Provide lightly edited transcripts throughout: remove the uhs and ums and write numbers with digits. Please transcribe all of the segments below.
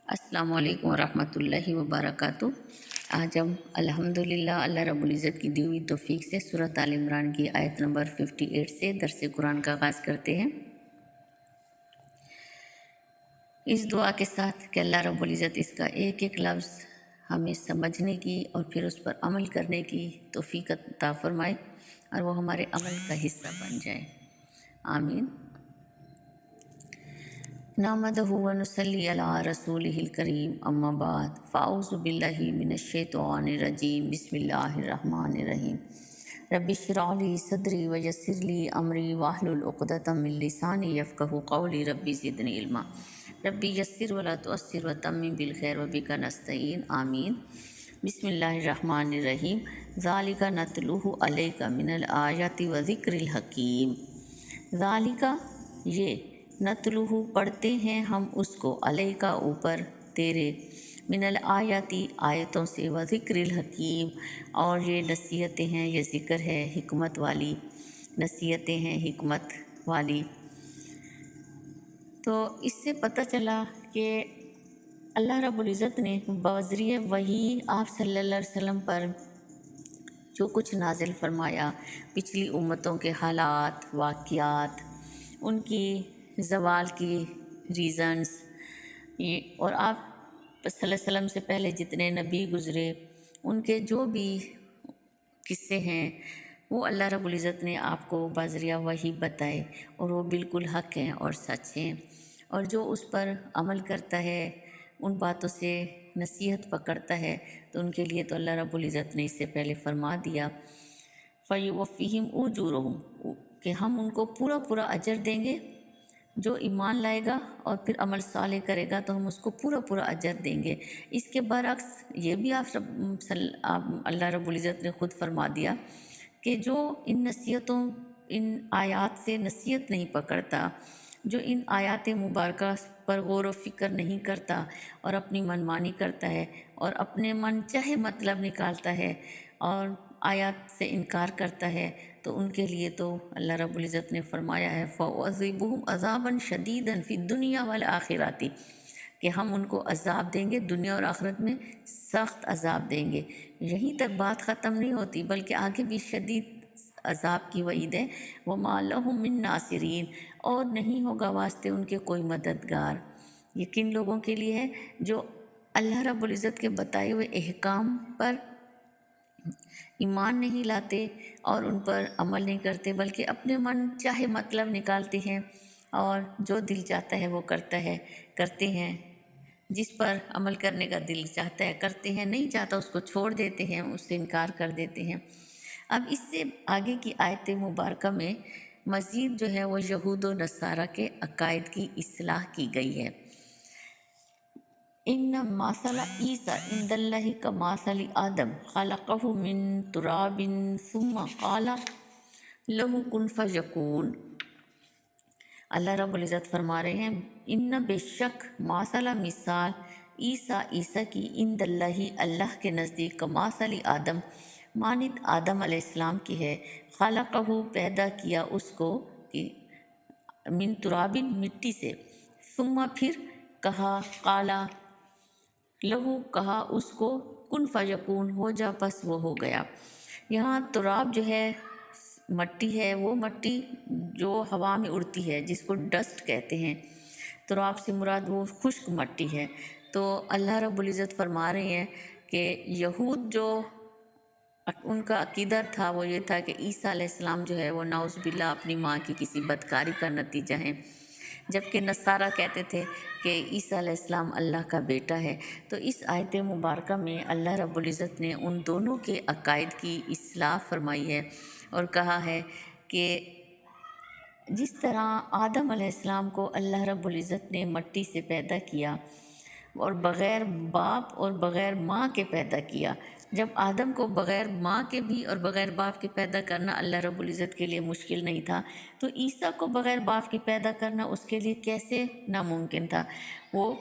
السلام علیکم ورحمۃ اللہ وبرکاتہ۔ آج ہم الحمدللہ اللہ رب العزت کی دی ہوئی توفیق سے سورۃ آل عمران کی آیت نمبر 58 سے درس قرآن کا آغاز کرتے ہیں، اس دعا کے ساتھ کہ اللہ رب العزت اس کا ایک ایک لفظ ہمیں سمجھنے کی اور پھر اس پر عمل کرنے کی توفیق عطا فرمائے اور وہ ہمارے عمل کا حصہ بن جائے، آمین۔ نحمدہ و نصلی علی رسولہ الکریم، اما بعد، فاعوذ باللہ من الشیطان الرجیم، بسم اللہ الرحمن الرحیم۔ رب اشرح لی صدری ویسر لی امری واحلل عقدۃ من لسانی یفقہوا قولی، رب زدنی علما، رب یسر ولا تعسر وتمم بالخیر وبک نستعین، آمین۔ بسم اللہ الرحمن الرحیم۔ ذالک نتلوہ علیک من الآیات وذکر الحکیم۔ ذالک یہ، نتلوہ پڑھتے ہیں ہم اس کو، علیہ کا اوپر تیرے، من الآیاتی آیتوں سے، و ذکر الحکیم اور یہ نصیحتیں ہیں، یہ ذکر ہے حکمت والی، نصیحتیں ہیں حکمت والی۔ تو اس سے پتہ چلا کہ اللہ رب العزت نے بذریعہ وحی آپ صلی اللہ علیہ وسلم پر جو کچھ نازل فرمایا، پچھلی امتوں کے حالات، واقعات، ان کی زوال کی ریزنز، اور آپ صلی اللہ علیہ وسلم سے پہلے جتنے نبی گزرے ان کے جو بھی قصے ہیں وہ اللہ رب العزت نے آپ کو بذریعہ وحی بتائے، اور وہ بالکل حق ہیں اور سچ ہیں، اور جو اس پر عمل کرتا ہے، ان باتوں سے نصیحت پکڑتا ہے، تو ان کے لیے تو اللہ رب العزت نے اس سے پہلے فرما دیا، فَيُوَفِّيهِمْ أُجُورَهُمْ، کہ ہم ان کو پورا پورا اجر دیں گے۔ جو ایمان لائے گا اور پھر عمل صالح کرے گا تو ہم اس کو پورا پورا اجر دیں گے۔ اس کے برعکس یہ بھی اللہ رب العزت نے خود فرما دیا کہ جو ان نصیحتوں، ان آیات سے نصیحت نہیں پکڑتا، جو ان آیات مبارکہ پر غور و فکر نہیں کرتا اور اپنی منمانی کرتا ہے اور اپنے من چاہے مطلب نکالتا ہے اور آیات سے انکار کرتا ہے، تو ان کے لیے تو اللہ رب العزت نے فرمایا ہے فَأُعَذِّبُهُمْ عَذَابًا شَدِيدًا فِي الدُّنْيَا وَالْآخِرَةِ، کہ ہم ان کو عذاب دیں گے، دنیا اور آخرت میں سخت عذاب دیں گے۔ یہیں تک بات ختم نہیں ہوتی بلکہ آگے بھی شدید عذاب کی وعید ہے، وَمَا لَهُم مِّن نَاصِرِينَ، اور نہیں ہوگا واسطے ان کے کوئی مددگار۔ یہ کن لوگوں کے لیے ہے؟ جو اللہ رب العزت کے بتائے ہوئے احکام پر ایمان نہیں لاتے اور ان پر عمل نہیں کرتے، بلکہ اپنے من چاہے مطلب نکالتے ہیں اور جو دل چاہتا ہے وہ کرتے ہیں، جس پر عمل کرنے کا دل چاہتا ہے کرتے ہیں، نہیں چاہتا اس کو چھوڑ دیتے ہیں، اس سے انکار کر دیتے ہیں۔ اب اس سے آگے کی آیت مبارکہ میں مزید جو ہے وہ یہود و نصارہ کے عقائد کی اصلاح کی گئی ہے۔ ان مثل عیسی عند اللہ کمثل آدم خلقہ من تراب ثم قال له کن فیکون۔ اللہ رب العزت فرما رہے ہیں ان بے شک مثال عیسیٰ کی، عند اللہ اللہ کے نزدیک، کمثل آدم مانند آدم علیہ السلام کی ہے، خلقہ پیدا کیا اس کو، من تراب مٹی سے، ثم پھر کہا، قالا لہو کہا اس کو، کن فیکون ہو جا، پس وہ ہو گیا۔ یہاں تراب جو ہے مٹی ہے، وہ مٹی جو ہوا میں اڑتی ہے جس کو ڈسٹ کہتے ہیں، تراب سے مراد وہ خشک مٹی ہے۔ تو اللہ رب العزت فرما رہے ہیں کہ یہود جو ان کا عقیدہ تھا وہ یہ تھا کہ عیسیٰ علیہ السلام جو ہے وہ نعوذ باللہ اپنی ماں کی کسی بدکاری کا نتیجہ ہیں، جبکہ نصارہ کہتے تھے کہ عیسیٰ علیہ السلام اللہ کا بیٹا ہے۔ تو اس آیت مبارکہ میں اللہ رب العزت نے ان دونوں کے عقائد کی اصلاح فرمائی ہے اور کہا ہے کہ جس طرح آدم علیہ السلام کو اللہ رب العزت نے مٹی سے پیدا کیا اور بغیر باپ اور بغیر ماں کے پیدا کیا، جب آدم کو بغیر ماں کے بھی اور بغیر باپ کے پیدا کرنا اللہ رب العزت کے لیے مشکل نہیں تھا، تو عیسیٰ کو بغیر باپ کے پیدا کرنا اس کے لیے کیسے ناممکن تھا؟ وہ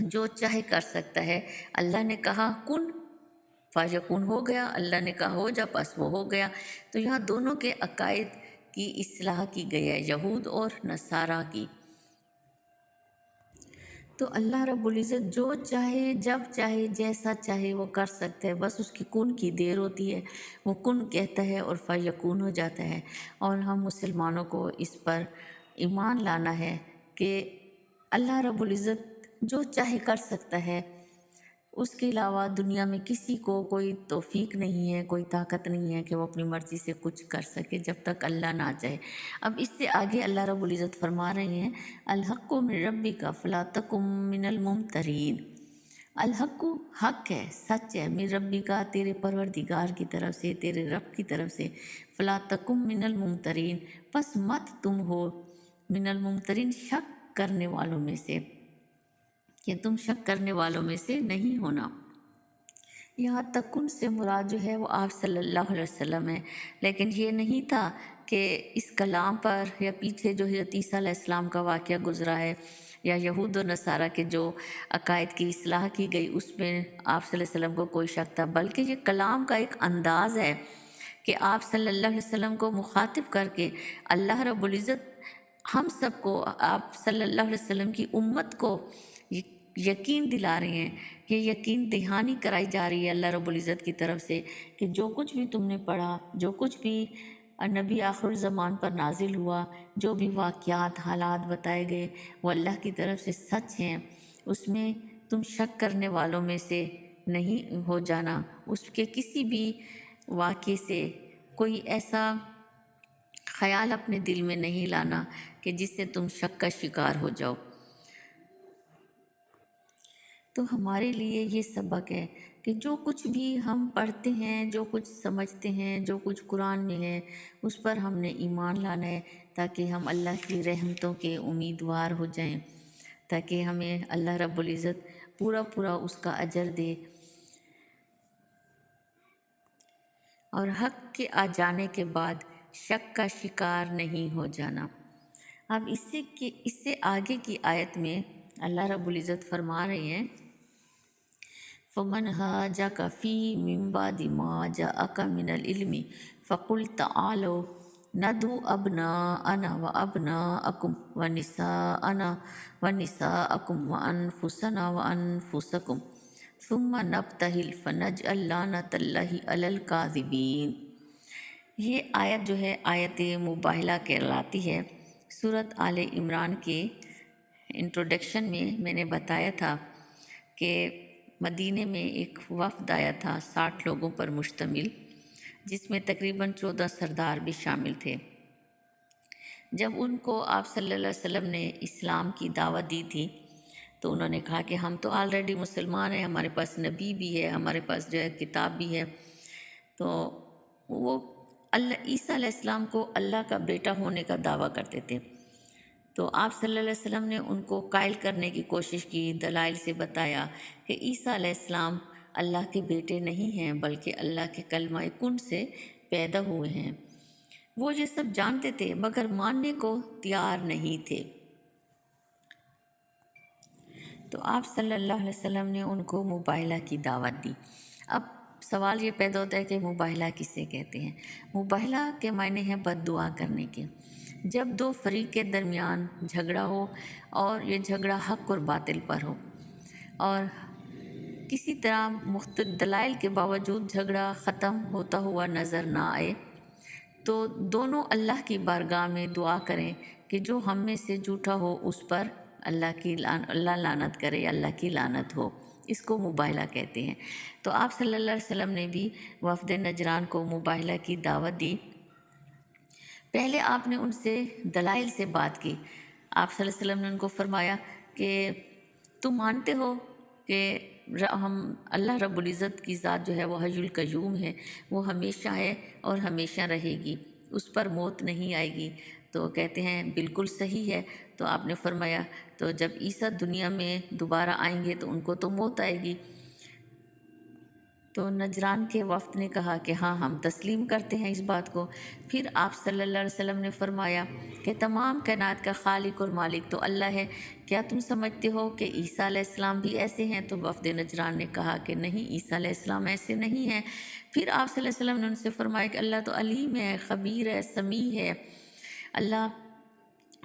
جو چاہے کر سکتا ہے۔ اللہ نے کہا کن فیکون، ہو گیا، اللہ نے کہا ہو جا، پس وہ ہو گیا۔ تو یہاں دونوں کے عقائد کی اصلاح کی گئی ہے، یہود اور نصارہ کی۔ تو اللہ رب العزت جو چاہے جب چاہے جیسا چاہے وہ کر سکتا ہے، بس اس کی کن کی دیر ہوتی ہے، وہ کن کہتا ہے اور فیکون ہو جاتا ہے۔ اور ہم مسلمانوں کو اس پر ایمان لانا ہے کہ اللہ رب العزت جو چاہے کر سکتا ہے، اس کے علاوہ دنیا میں کسی کو کوئی توفیق نہیں ہے، کوئی طاقت نہیں ہے کہ وہ اپنی مرضی سے کچھ کر سکے جب تک اللہ نہ چاہے۔ اب اس سے آگے اللہ رب العزت فرما رہے ہیں الحق من ربک فلا تکن من الممترین۔ الحق حق ہے، سچ ہے، من ربک تیرے پروردگار کی طرف سے، تیرے رب کی طرف سے، فلا تکن من الممترین پس مت تم ہو من الممترین شک کرنے والوں میں سے، کہ تم شک کرنے والوں میں سے نہیں ہونا۔ یہاں تکن سے مراد جو ہے وہ آپ صلی اللہ علیہ وسلم ہے، لیکن یہ نہیں تھا کہ اس کلام پر یا پیچھے جو حضرت عیسیٰ علیہ السلام کا واقعہ گزرا ہے یا یہود و نصارہ کے جو عقائد کی اصلاح کی گئی اس میں آپ صلی اللہ علیہ وسلم کو کوئی شک تھا، بلکہ یہ کلام کا ایک انداز ہے کہ آپ صلی اللہ علیہ وسلم کو مخاطب کر کے اللہ رب العزت ہم سب کو، آپ صلی اللہ علیہ وسلم کی امت کو یقین دلا رہے ہیں، یہ یقین دہانی کرائی جا رہی ہے اللہ رب العزت کی طرف سے کہ جو کچھ بھی تم نے پڑھا، جو کچھ بھی نبی آخر الزمان پر نازل ہوا، جو بھی واقعات حالات بتائے گئے وہ اللہ کی طرف سے سچ ہیں، اس میں تم شک کرنے والوں میں سے نہیں ہو جانا، اس کے کسی بھی واقعے سے کوئی ایسا خیال اپنے دل میں نہیں لانا کہ جس سے تم شک کا شکار ہو جاؤ۔ تو ہمارے لیے یہ سبق ہے کہ جو کچھ بھی ہم پڑھتے ہیں، جو کچھ سمجھتے ہیں، جو کچھ قرآن میں ہے، اس پر ہم نے ایمان لانا ہے تاکہ ہم اللہ کی رحمتوں کے امیدوار ہو جائیں، تاکہ ہمیں اللہ رب العزت پورا پورا اس کا اجر دے اور حق کے آ جانے کے بعد شک کا شکار نہیں ہو جانا۔ اب اس سے آگے کی آیت میں اللہ رب العزت فرما رہے ہیں فَمَنْ حَاجَكَ فِيهِ مِنْ بَعْدِ مَا جَاءَكَ مِنَ الْعِلْمِ فَقُلْ تَعَالَوْا نَدْعُ أَبْنَاءَنَا وَأَبْنَاءَكُمْ وَنِسَاءَنَا وَنِسَاءَكُمْ وَأَنفُسَنَا وَأَنفُسَكُمْ ثُمَّ نَبْتَهِلْ فَنَجْعَلْ لَعْنَتَ اللَّهِ عَلَى الْكَاذِبِينَ۔ یہ آیت جو ہے آیت مباہلہ کہلاتی ہے۔ سورۃ آل عمران کے انٹروڈکشن میں نے بتایا تھا کہ مدینے میں ایک وفد آیا تھا 60 لوگوں پر مشتمل، جس میں تقریباً 14 سردار بھی شامل تھے۔ جب ان کو آپ صلی اللہ علیہ وسلم نے اسلام کی دعوت دی تھی تو انہوں نے کہا کہ ہم تو آلریڈی مسلمان ہیں، ہمارے پاس نبی بھی ہے، ہمارے پاس جو ہے کتاب بھی ہے۔ تو وہ عیسیٰ علیہ السلام کو اللہ کا بیٹا ہونے کا دعویٰ کرتے تھے۔ تو آپ صلی اللہ علیہ وسلم نے ان کو قائل کرنے کی کوشش کی، دلائل سے بتایا کہ عیسیٰ علیہ السلام اللہ کے بیٹے نہیں ہیں بلکہ اللہ کے کلمہ کن سے پیدا ہوئے ہیں۔ وہ یہ سب جانتے تھے مگر ماننے کو تیار نہیں تھے۔ تو آپ صلی اللہ علیہ وسلم نے ان کو مباہلہ کی دعوت دی۔ اب سوال یہ پیدا ہوتا ہے کہ مباہلہ کسے کہتے ہیں؟ مباہلہ کے معنی ہے بد دعا کرنے کے۔ جب دو فریق کے درمیان جھگڑا ہو اور یہ جھگڑا حق اور باطل پر ہو اور کسی طرح مختلف دلائل کے باوجود جھگڑا ختم ہوتا ہوا نظر نہ آئے تو دونوں اللہ کی بارگاہ میں دعا کریں کہ جو ہم میں سے جھوٹا ہو اس پر اللہ لعنت کرے، اللہ کی لعنت ہو۔ اس کو مباہلہ کہتے ہیں۔ تو آپ صلی اللہ علیہ وسلم نے بھی وفد نجران کو مباہلہ کی دعوت دی۔ پہلے آپ نے ان سے دلائل سے بات کی۔ آپ صلی اللہ علیہ وسلم نے ان کو فرمایا کہ تم مانتے ہو کہ ہم اللہ رب العزت کی ذات جو ہے وہ حی القیوم ہے، وہ ہمیشہ ہے اور ہمیشہ رہے گی، اس پر موت نہیں آئے گی۔ تو کہتے ہیں بالکل صحیح ہے۔ تو آپ نے فرمایا تو جب عیسیٰ دنیا میں دوبارہ آئیں گے تو ان کو تو موت آئے گی۔ تو نجران کے وفد نے کہا کہ ہاں ہم تسلیم کرتے ہیں اس بات کو۔ پھر آپ صلی اللہ علیہ وسلم نے فرمایا کہ تمام کائنات کا خالق اور مالک تو اللہ ہے، کیا تم سمجھتے ہو کہ عیسیٰ علیہ السلام بھی ایسے ہیں؟ تو وفد نجران نے کہا کہ نہیں، عیسیٰ علیہ السلام ایسے نہیں ہیں۔ پھر آپ صلی اللہ علیہ وسلم نے ان سے فرمایا کہ اللہ تو علیم ہے، خبیر ہے، سمیع ہے، اللہ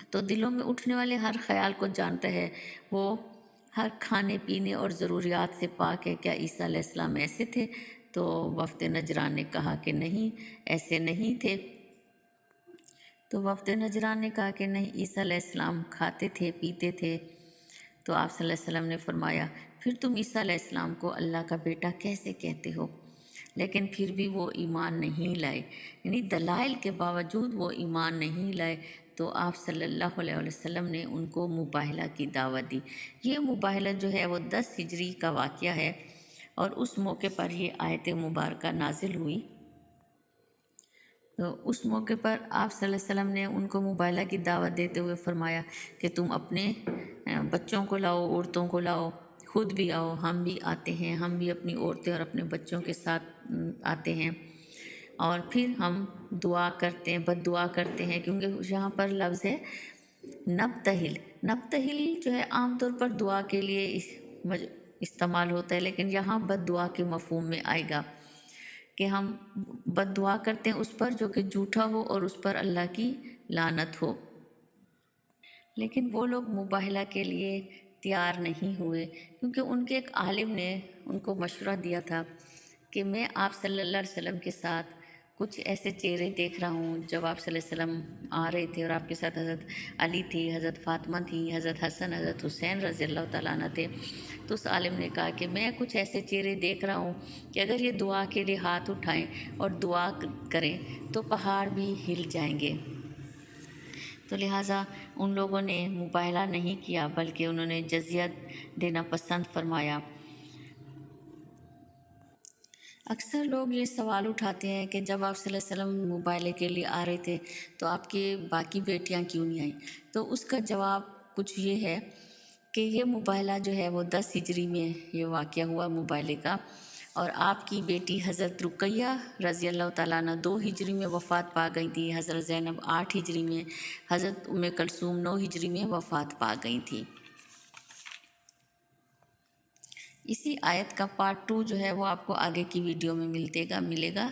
تو دلوں میں اٹھنے والے ہر خیال کو جانتا ہے، وہ ہر کھانے پینے اور ضروریات سے پاک ہے، کیا عیسیٰ علیہ السلام ایسے تھے؟ تو وفد نجران نے کہا کہ نہیں، ایسے نہیں تھے۔ تو وفد نجران نے کہا کہ نہیں، عیسیٰ علیہ السلام کھاتے تھے، پیتے تھے۔ تو آپ صلی اللہ علیہ وسلم نے فرمایا، پھر تم عیسیٰ علیہ السلام کو اللہ کا بیٹا کیسے کہتے ہو؟ لیکن پھر بھی وہ ایمان نہیں لائے، یعنی دلائل کے باوجود وہ ایمان نہیں لائے۔ تو آپ صلی اللہ علیہ وسلم نے ان کو مباہلہ کی دعوت دی۔ یہ مباہلہ جو ہے وہ 10 ہجری کا واقعہ ہے، اور اس موقع پر یہ آیت مبارکہ نازل ہوئی۔ تو اس موقع پر آپ صلی اللہ علیہ وسلم نے ان کو مباہلہ کی دعوت دیتے ہوئے فرمایا کہ تم اپنے بچوں کو لاؤ، عورتوں کو لاؤ، خود بھی آؤ، ہم بھی آتے ہیں، ہم بھی اپنی عورتیں اور اپنے بچوں کے ساتھ آتے ہیں، اور پھر ہم دعا کرتے ہیں، بد دعا کرتے ہیں، کیونکہ یہاں پر لفظ ہے نبتہل۔ نبتہل جو ہے عام طور پر دعا کے لیے استعمال ہوتا ہے، لیکن یہاں بد دعا کے مفہوم میں آئے گا کہ ہم بد دعا کرتے ہیں اس پر جو کہ جھوٹا ہو اور اس پر اللہ کی لعنت ہو۔ لیکن وہ لوگ مباہلہ کے لیے تیار نہیں ہوئے، کیونکہ ان کے ایک عالم نے ان کو مشورہ دیا تھا کہ میں آپ صلی اللہ علیہ وسلم کے ساتھ کچھ ایسے چہرے دیکھ رہا ہوں۔ جب آپ صلی اللہ علیہ وسلم آ رہے تھے اور آپ کے ساتھ حضرت علی تھی، حضرت فاطمہ تھی، حضرت حسن، حضرت حسین رضی اللہ تعالیٰ عنہ تھے، تو اس عالم نے کہا کہ میں کچھ ایسے چہرے دیکھ رہا ہوں کہ اگر یہ دعا کے لیے ہاتھ اٹھائیں اور دعا کریں تو پہاڑ بھی ہل جائیں گے۔ تو لہٰذا ان لوگوں نے مباہلہ نہیں کیا، بلکہ انہوں نے جزیہ دینا پسند فرمایا۔ اکثر لوگ یہ سوال اٹھاتے ہیں کہ جب آپ صلی اللہ علیہ وسلم مباہلے کے لیے آ رہے تھے تو آپ کی باقی بیٹیاں کیوں نہیں آئیں؟ تو اس کا جواب کچھ یہ ہے کہ یہ مباہلہ جو ہے وہ 10 ہجری میں یہ واقعہ ہوا مباہلے کا، اور آپ کی بیٹی حضرت رقیہ رضی اللہ تعالیٰ عنہ 2 ہجری میں وفات پا گئی تھی، حضرت زینب 8 ہجری میں، حضرت ام کلثوم 9 ہجری میں وفات پا گئی تھی۔ اسی آیت کا پارٹ 2 جو ہے وہ آپ کو آگے کی ویڈیو میں ملے گا۔